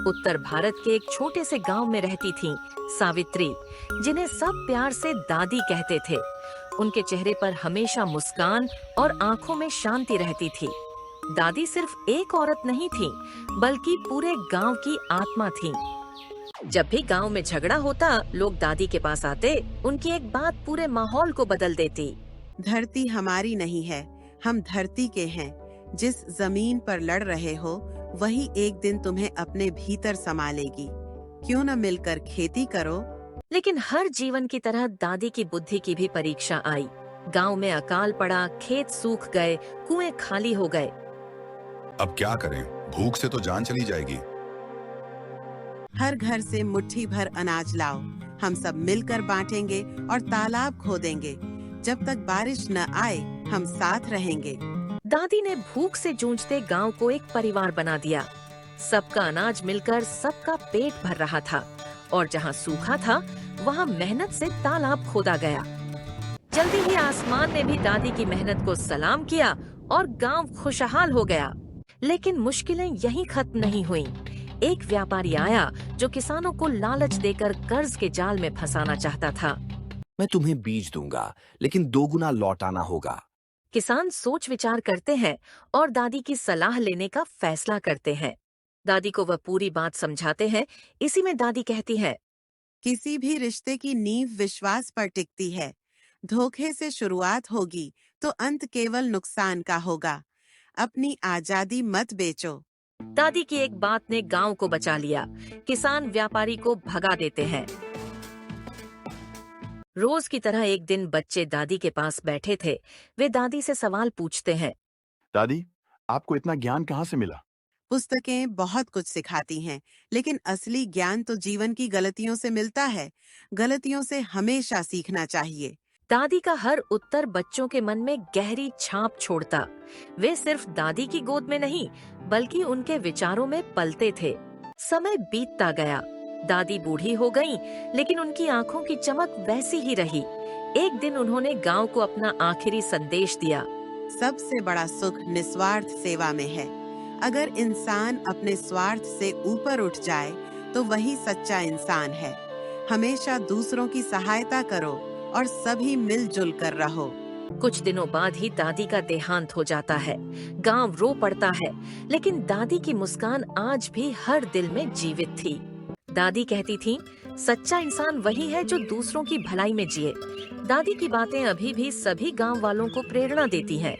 उत्तर भारत के एक छोटे से गांव में रहती थीं सावित्री, जिन्हें सब प्यार से दादी कहते थे। उनके चेहरे पर हमेशा मुस्कान और आंखों में शांति रहती थी। दादी सिर्फ एक औरत नहीं थी, बल्कि पूरे गांव की आत्मा थी। जब भी गांव में झगड़ा होता, लोग दादी के पास आते। उनकी एक बात पूरे माहौल को बदल देती। धरती हमारी नहीं है, हम धरती के हैं। जिस जमीन पर लड़ रहे हो, वही एक दिन तुम्हें अपने भीतर संभालेगी। क्यों न मिलकर खेती करो। लेकिन हर जीवन की तरह दादी की बुद्धि की भी परीक्षा आई। गांव में अकाल पड़ा, खेत सूख गए, कुएं खाली हो गए। अब क्या करें? भूख से तो जान चली जाएगी। हर घर से मुट्ठी भर अनाज लाओ, हम सब मिलकर बांटेंगे और तालाब खोदेंगे। जब तक बारिश न आए, हम साथ रहेंगे। दादी ने भूख से जूझते गांव को एक परिवार बना दिया। सबका अनाज मिलकर सबका पेट भर रहा था, और जहां सूखा था, वहां मेहनत से तालाब खोदा गया। जल्दी ही आसमान ने भी दादी की मेहनत को सलाम किया और गांव खुशहाल हो गया। लेकिन मुश्किलें यहीं खत्म नहीं हुईं। एक व्यापारी आया जो किसानों को लालच देकर कर्ज के जाल में फंसाना चाहता था। मैं तुम्हें बीज दूंगा, लेकिन 2 गुना लौटाना होगा। किसान सोच विचार करते हैं और दादी की सलाह लेने का फैसला करते हैं। दादी को वह पूरी बात समझाते हैं। इसी में दादी कहती है, किसी भी रिश्ते की नींव विश्वास पर टिकती है। धोखे से शुरुआत होगी तो अंत केवल नुकसान का होगा। अपनी आजादी मत बेचो। दादी की एक बात ने गांव को बचा लिया। किसान व्यापारी को भगा देते हैं। रोज की तरह एक दिन बच्चे दादी के पास बैठे थे। वे दादी से सवाल पूछते हैं। दादी, आपको इतना ज्ञान कहाँ से मिला? पुस्तकें बहुत कुछ सिखाती हैं, लेकिन असली ज्ञान तो जीवन की गलतियों से मिलता है। गलतियों से हमेशा सीखना चाहिए। दादी का हर उत्तर बच्चों के मन में गहरी छाप छोड़ता। वे सिर्फ दादी की गोद में नहीं, बल्कि उनके विचारों में पलते थे। समय बीतता गया। दादी बूढ़ी हो गईं, लेकिन उनकी आंखों की चमक वैसी ही रही। एक दिन उन्होंने गांव को अपना आखिरी संदेश दिया। सबसे बड़ा सुख निस्वार्थ सेवा में है। अगर इंसान अपने स्वार्थ से ऊपर उठ जाए, तो वही सच्चा इंसान है। हमेशा दूसरों की सहायता करो और सभी मिलजुल कर रहो। कुछ दिनों बाद ही दादी का देहांत हो जाता है। गांव रो पड़ता है, लेकिन दादी की मुस्कान आज भी हर दिल में जीवित थी। दादी कहती थी, सच्चा इंसान वही है जो दूसरों की भलाई में जिए। दादी की बातें अभी भी सभी गांव वालों को प्रेरणा देती हैं।